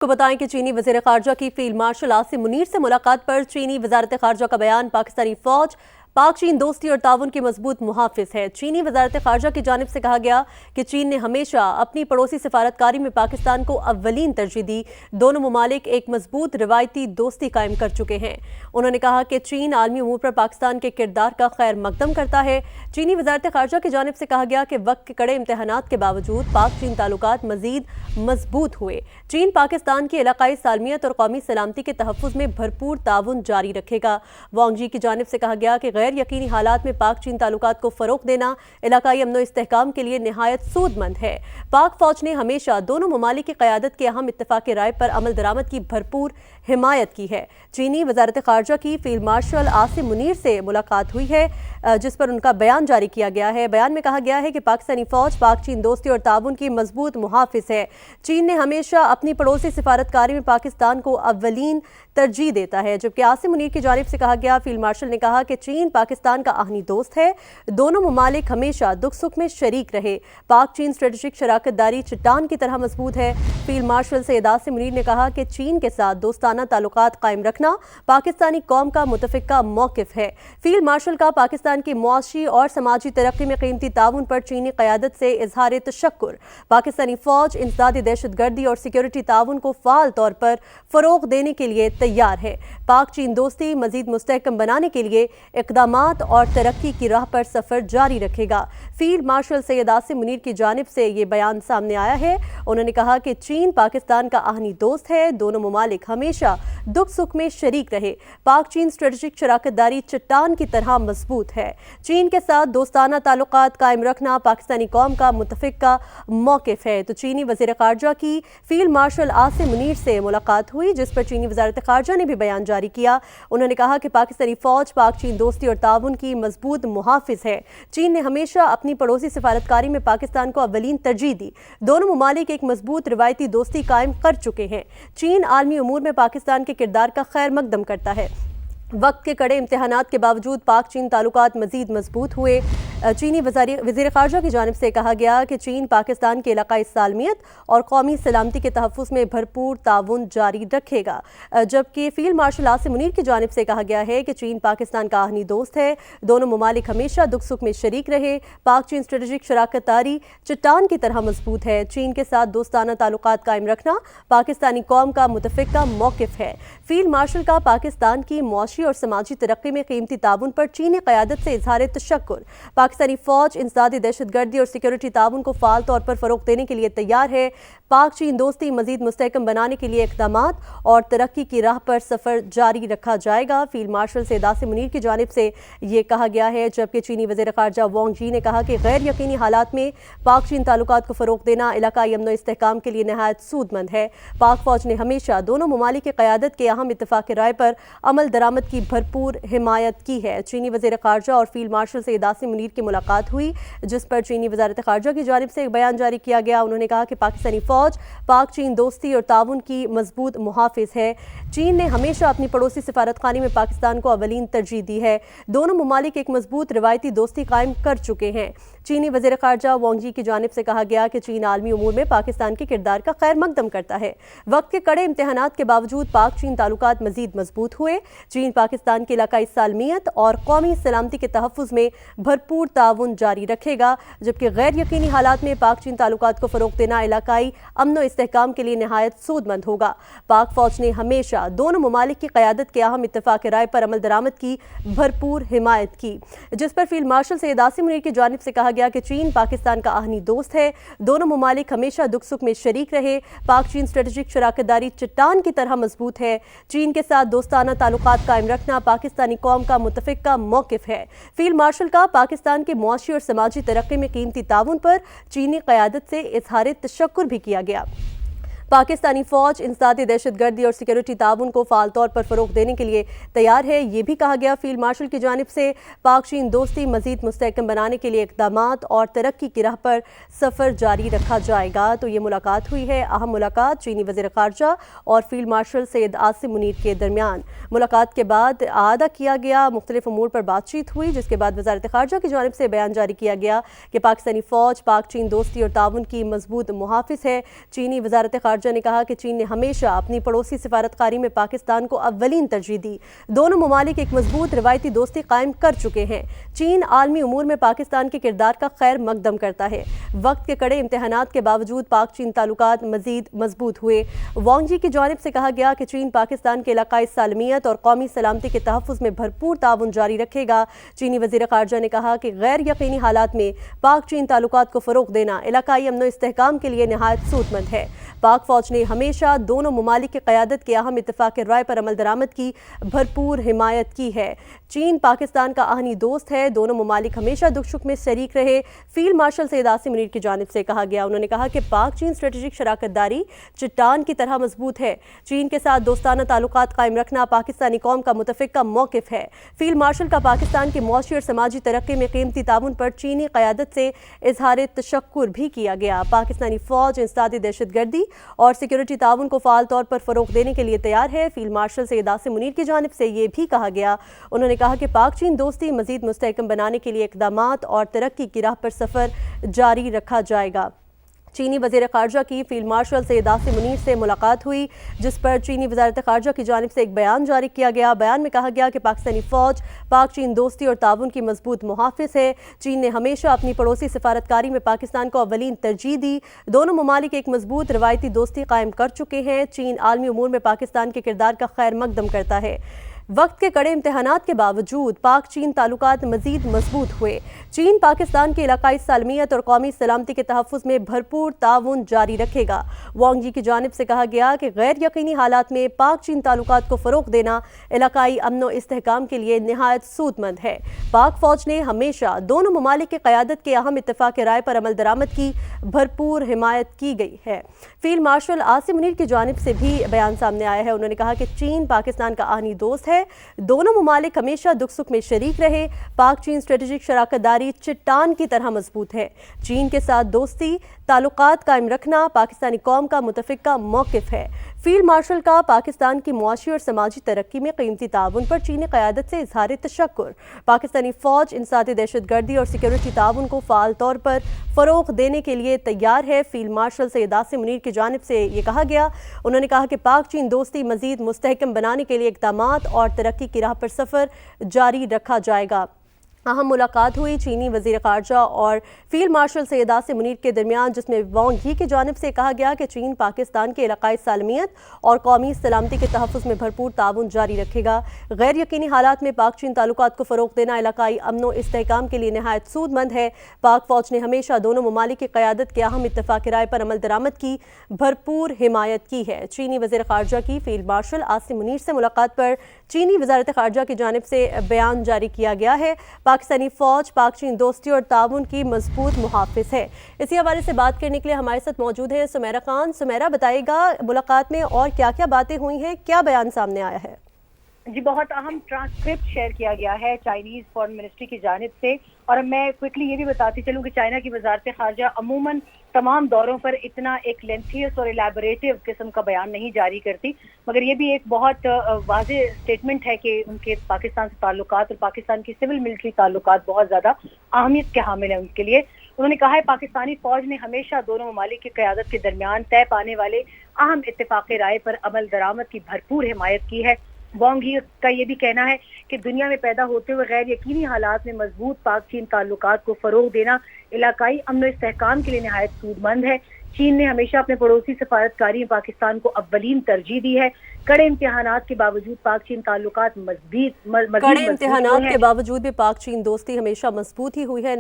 کو بتائیں کہ چینی وزیر خارجہ کی فیلڈ مارشل عاصم منیر سے ملاقات پر چینی وزارت خارجہ کا بیان پاکستانی فوج پاک چین دوستی اور تعاون کی مضبوط محافظ ہے۔ چینی وزارت خارجہ کی جانب سے کہا گیا کہ چین نے ہمیشہ اپنی پڑوسی سفارتکاری میں پاکستان کو اولین ترجیح دی۔ دونوں ممالک ایک مضبوط روایتی دوستی قائم کر چکے ہیں۔ انہوں نے کہا کہ چین عالمی امور پر پاکستان کے کردار کا خیر مقدم کرتا ہے۔ چینی وزارت خارجہ کی جانب سے کہا گیا کہ وقت کے کڑے امتحانات کے باوجود پاک چین تعلقات مزید مضبوط ہوئے۔ چین پاکستان کی علاقائی سالمیت اور قومی سلامتی کے تحفظ میں بھرپور تعاون جاری رکھے گا۔ وانگ جی کی جانب سے کہا گیا کہ غیر یقینی حالات میں پاک چین تعلقات کو فروغ دینا علاقائی امن و استحکام کے لیے نہایت سود مند ہے۔ پاک فوج نے ہمیشہ دونوں ممالک کی قیادت کے اہم اتفاق رائے پر عمل درآمد کی بھرپور حمایت کی ہے۔ چینی وزارت خارجہ کی فیلڈ مارشل عاصم منیر سے ملاقات ہوئی ہے، جس پر ان کا بیان جاری کیا گیا ہے۔ بیان میں کہا گیا ہے کہ پاکستانی فوج پاک چین دوستی اور تعاون کی مضبوط محافظ ہے۔ چین نے ہمیشہ اپنی پڑوسی سفارتکاری میں پاکستان کو اولین ترجیح دیتا ہے، جبکہ عاصم منیر کی جانب سے کہا گیا فیلڈ مارشل نے کہا کہ چین پاکستان کا آہنی دوست ہے۔ دونوں ممالک ہمیشہ دکھ سکھ میں شریک رہے۔ پاک چین اسٹریٹجک شراکت داری چٹان کی طرح مضبوط ہے۔ فیلڈ مارشل سید عاصم منیر نے کہا کہ چین کے ساتھ دوستانہ تعلقات قائم رکھنا پاکستانی قوم کا متفقہ موقف ہے۔ فیلڈ مارشل کا پاکستان کی معاشی اور سماجی ترقی میں قیمتی تعاون پر چینی قیادت سے اظہار تشکر۔ پاکستانی فوج انسداد دہشت گردی اور سیکیورٹی تعاون کو فعال طور پر فروغ دینے کے لیے تیار ہے۔ پاک چین دوستی مزید مستحکم بنانے کے لیے اقدامات اور ترقی کی راہ پر سفر جاری رکھے گا۔ فیلڈ مارشل سید عاصم منیر کی جانب سے یہ بیان سامنے آیا ہے۔ انہوں نے کہا کہ چین پاکستان کا آہنی دوست ہے۔ دونوں ممالک ہمیشہ دکھ سکھ میں شریک رہے۔ پاک چین اسٹریٹجک شراکت داری چٹان کی طرح مضبوط ہے۔ چین کے ساتھ دوستانہ تعلقات قائم رکھنا پاکستانی قوم کا متفقہ موقف ہے۔ تو چینی وزیر خارجہ کی فیلڈ مارشل عاصم منیر سے ملاقات ہوئی، جس پر چینی وزارت خارجہ نے بھی بیان جاری کیا۔ انہوں نے کہا کہ پاکستانی فوج پاک چین دوستی اور تعاون کی مضبوط محافظ ہے۔ چین نے ہمیشہ اپنی پڑوسی سفارتکاری میں پاکستان کو اولین ترجیح دی۔ دونوں ممالک ایک مضبوط روایتی دوستی قائم کر چکے ہیں۔ چین عالمی امور میں پاکستان کے کردار کا خیر مقدم کرتا ہے۔ وقت کے کڑے امتحانات کے باوجود پاک چین تعلقات مزید مضبوط ہوئے۔ چینی وزیر خارجہ کی جانب سے کہا گیا کہ چین پاکستان کے علاقائی سالمیت اور قومی سلامتی کے تحفظ میں بھرپور تعاون جاری رکھے گا، جبکہ فیلڈ مارشل عاصم منیر کی جانب سے کہا گیا ہے کہ چین پاکستان کا آہنی دوست ہے۔ دونوں ممالک ہمیشہ دکھ سکھ میں شریک رہے۔ پاک چین اسٹریٹجک شراکت داری چٹان کی طرح مضبوط ہے۔ چین کے ساتھ دوستانہ تعلقات قائم رکھنا پاکستانی قوم کا متفقہ موقف ہے۔ فیلڈ مارشل کا پاکستان کی معاشی اور سماجی ترقی میں قیمتی تعاون پر چینی قیادت سے اظہار تشکر۔ پاکستانی فوج انسداد دہشت گردی اور سیکیورٹی تعاون کو فعال طور پر فروغ دینے کے لیے تیار ہے۔ پاک چین دوستی مزید مستحکم بنانے کے لیے اقدامات اور ترقی کی راہ پر سفر جاری رکھا جائے گا۔ فیلڈ مارشل سید عاصم منیر کی جانب سے یہ کہا گیا ہے، جبکہ چینی وزیر خارجہ وانگ جی نے کہا کہ غیر یقینی حالات میں پاک چین تعلقات کو فروغ دینا علاقائی امن و استحکام کے لیے نہایت سود مند ہے۔ پاک فوج نے ہمیشہ دونوں ممالک کی قیادت کے اہم اتفاق رائے پر عمل درآمد کی بھرپور حمایت کی ہے۔ چینی وزیر خارجہ اور فیلڈ مارشل سید عاصم منیر کی ملاقات ہوئی، جس پر چینی وزارت خارجہ کی جانب سے ایک بیان جاری کیا گیا۔ انہوں نے کہا کہ پاکستانی فوج پاک چین دوستی اور تعاون کی مضبوط محافظ ہے۔ چین نے ہمیشہ اپنی پڑوسی سفارتخانے میں پاکستان کو اولین ترجیح دی ہے۔ دونوں ممالک ایک مضبوط روایتی دوستی قائم کر چکے ہیں۔ چینی وزیر خارجہ وانگ جی کی جانب سے کہا گیا کہ چین عالمی امور میں پاکستان کے کردار کا خیر مقدم کرتا ہے۔ وقت کے کڑے امتحانات کے باوجود پاک چین تعلقات مزید مضبوط ہوئے۔ چین پاکستان کی علاقائی سالمیت اور قومی سلامتی کے تحفظ میں بھرپور تعاون جاری رکھے گا، جبکہ غیر یقینی حالات میں پاک چین تعلقات کو فروغ دینا علاقائی امن و استحکام کے لیے نہایت سود مند ہوگا۔ پاک فوج نے ہمیشہ دونوں ممالک کی قیادت کے اہم اتفاق رائے پر عمل درآمد کی بھرپور حمایت کی، جس پر فیلڈ مارشل سید عاصم منیر کی جانب سے کہا گیا کہ چین پاکستان کا آہنی دوست ہے۔ دونوں ممالک ہمیشہ دکھ سکھ میں شریک رہے۔ پاک چین اسٹریٹجک شراکت داری چٹان کی طرح مضبوط ہے۔ چین کے ساتھ دوستانہ تعلقات قائم رکھنا پاکستانی قوم کا متفقہ موقف ہے۔ فیلڈ مارشل کا پاکستان کے معاشی اور سماجی ترقی میں قیمتی تعاون پر چینی قیادت سے اظہار تشکر بھی کیا گیا۔ پاکستانی فوج انسداد دہشت گردی اور سیکیورٹی تعاون کو فعال طور پر فروغ دینے کے لیے تیار ہے۔ یہ بھی کہا گیا فیلڈ مارشل کی جانب سے پاک چین دوستی مزید مستحکم بنانے کے لیے اقدامات اور ترقی کی راہ پر سفر جاری رکھا جائے گا۔ تو یہ ملاقات ہوئی ہے، اہم ملاقات چینی وزیر خارجہ اور فیلڈ مارشل سید عاصم منیر کے درمیان۔ ملاقات کے بعد اعادہ کیا گیا مختلف امور پر بات چیت ہوئی، جس کے بعد وزارت خارجہ کی جانب سے بیان جاری کیا گیا کہ پاکستانی فوج پاک چین دوستی اور تعاون کی مضبوط محافظ ہے۔ چینی وزارت خارجہ خارجہ نے کہا کہ چین نے ہمیشہ اپنی پڑوسی سفارتکاری میں پاکستان کو اولین ترجیح دی۔ دونوں ممالک ایک مضبوط روایتی دوستی قائم کر چکے ہیں۔ چین عالمی امور میں پاکستان کے کردار کا خیر مقدم کرتا ہے۔ وقت کے کڑے امتحانات کے باوجود پاک چین تعلقات مزید مضبوط ہوئے۔ وانگ یی کی جانب سے کہا گیا کہ چین پاکستان کے علاقائی سالمیت اور قومی سلامتی کے تحفظ میں بھرپور تعاون جاری رکھے گا۔ چینی وزیر خارجہ نے کہا کہ غیر یقینی حالات میں پاک چین تعلقات کو فروغ دینا علاقائی امن و استحکام کے لیے نہایت سود مند ہے۔ پاک فوج نے ہمیشہ دونوں ممالک کی قیادت کے اہم اتفاق رائے پر عمل درآمد کی بھرپور حمایت کی ہے۔ چین پاکستان کا آہنی دوست ہے، دونوں ممالک ہمیشہ دکھ سکھ میں شریک رہے، فیلڈ مارشل سید عاصم منیر کی جانب سے کہا گیا۔ انہوں نے کہا کہ پاک چین اسٹریٹجک شراکت داری چٹان کی طرح مضبوط ہے۔ چین کے ساتھ دوستانہ تعلقات قائم رکھنا پاکستانی قوم کا متفقہ موقف ہے۔ فیلڈ مارشل کا پاکستان کی معاشی اور سماجی ترقی میں قیمتی تعاون پر چینی قیادت سے اظہار تشکر بھی کیا گیا۔ پاکستانی فوج انسدادی دہشت گردی اور سیکورٹی تعاون کو فعال طور پر فروغ دینے کے لیے تیار ہے۔ فیلڈ مارشل سید عاصم منیر کی جانب سے یہ بھی کہا گیا، انہوں نے کہا کہ پاک چین دوستی مزید مستحکم بنانے کے لیے اقدامات اور ترقی کی راہ پر سفر جاری رکھا جائے گا۔ چینی وزیر خارجہ کی فیلڈ مارشل سید عاصم منیر سے ملاقات ہوئی، جس پر چینی وزارت خارجہ کی جانب سے ایک بیان جاری کیا گیا۔ بیان میں کہا گیا کہ پاکستانی فوج پاک چین دوستی اور تعاون کی مضبوط محافظ ہے۔ چین نے ہمیشہ اپنی پڑوسی سفارتکاری میں پاکستان کو اولین ترجیح دی۔ دونوں ممالک ایک مضبوط روایتی دوستی قائم کر چکے ہیں۔ چین عالمی امور میں پاکستان کے کردار کا خیر مقدم کرتا ہے۔ وقت کے کڑے امتحانات کے باوجود پاک چین تعلقات مزید مضبوط ہوئے۔ چین پاکستان کی علاقائی سالمیت اور قومی سلامتی کے تحفظ میں بھرپور تعاون جاری رکھے گا۔ وانگ یی کی جانب سے کہا گیا کہ غیر یقینی حالات میں پاک چین تعلقات کو فروغ دینا علاقائی امن و استحکام کے لیے نہایت سود مند ہے۔ پاک فوج نے ہمیشہ دونوں ممالک کی قیادت کے اہم اتفاق رائے پر عمل درآمد کی بھرپور حمایت کی گئی ہے۔ فیلڈ مارشل عاصم منیر کی جانب سے بھی بیان سامنے آیا ہے۔ انہوں نے کہا کہ چین پاکستان کا آہنی دوست ہے، دونوں ممالک ہمیشہ دکھ سکھ میں شریک رہے، پاک چین اسٹریٹجک شراکت داری چٹان کی طرح مضبوط ہے۔ چین کے ساتھ دوستی تعلقات قائم رکھنا پاکستانی قوم کا متفقہ موقف ہے۔ فیلڈ مارشل کا پاکستان کی معاشی اور سماجی ترقی میں قیمتی تعاون پر چینی قیادت سے اظہار تشکر۔ پاکستانی فوج انسدادی دہشت گردی اور سیکورٹی تعاون کو فعال طور پر فروغ دینے کے لیے تیار ہے۔ فیلڈ مارشل سید عاصم منیر کی جانب سے یہ کہا گیا، انہوں نے کہا کہ پاک چین دوستی مزید مستحکم بنانے کے لیے اقدامات اور ترقی کی راہ پر سفر جاری رکھا جائے گا۔ اہم ملاقات ہوئی چینی وزیر خارجہ اور فیلڈ مارشل سید عاصم منیر کے درمیان، جس میں وانگ یی کی جانب سے کہا گیا کہ چین پاکستان کے علاقائی سالمیت اور قومی سلامتی کے تحفظ میں بھرپور تعاون جاری رکھے گا۔ غیر یقینی حالات میں پاک چین تعلقات کو فروغ دینا علاقائی امن و استحکام کے لیے نہایت سود مند ہے۔ پاک فوج نے ہمیشہ دونوں ممالک کی قیادت کے اہم اتفاق رائے پر عمل درآمد کی بھرپور حمایت کی ہے۔ چینی وزیر خارجہ کی فیلڈ مارشل عاصم منیر سے ملاقات پر چینی وزارت خارجہ کی جانب سے بیان جاری کیا گیا ہے۔ پاکستانی فوج پاک چین دوستی اور تعاون کی مضبوط محافظ ہے۔ اسی حوالے سے بات کرنے کے لیے ہمارے ساتھ موجود ہیں سمیرہ خان۔ سمیرہ، بتائے گا ملاقات میں اور کیا کیا باتیں ہوئی ہیں، کیا بیان سامنے آیا ہے؟ جی، بہت اہم ٹرانسکرپٹ شیئر کیا گیا ہے چائنیز فارن منسٹری کی جانب سے، اور میں کوئکلی یہ بھی بتاتی چلوں کہ چائنا کی وزارت خارجہ عموماً تمام دوروں پر اتنا ایک لینتھیس اور الیبوریٹو قسم کا بیان نہیں جاری کرتی، مگر یہ بھی ایک بہت واضح سٹیٹمنٹ ہے کہ ان کے پاکستان سے تعلقات اور پاکستان کی سول ملٹری تعلقات بہت زیادہ اہمیت کے حامل ہیں ان کے لیے۔ انہوں نے کہا ہے پاکستانی فوج نے ہمیشہ دونوں ممالک کی قیادت کے درمیان طے پانے والے اہم اتفاق رائے پر عمل درآمد کی بھرپور حمایت کی ہے۔ وانگ یی کا یہ بھی کہنا ہے کہ دنیا میں پیدا ہوتے ہوئے غیر یقینی حالات میں مضبوط پاک چین تعلقات کو فروغ دینا علاقائی امن و استحکام کے لیے نہایت سود مند ہے۔ چین نے ہمیشہ اپنے پڑوسی سفارتکاری میں پاکستان کو اولین ترجیح دی ہے۔ کڑے امتحانات کے باوجود پاک چین تعلقات مزید کڑے امتحانات کے باوجود بھی پاک چین دوستی ہمیشہ مضبوط ہی ہوئی ہے۔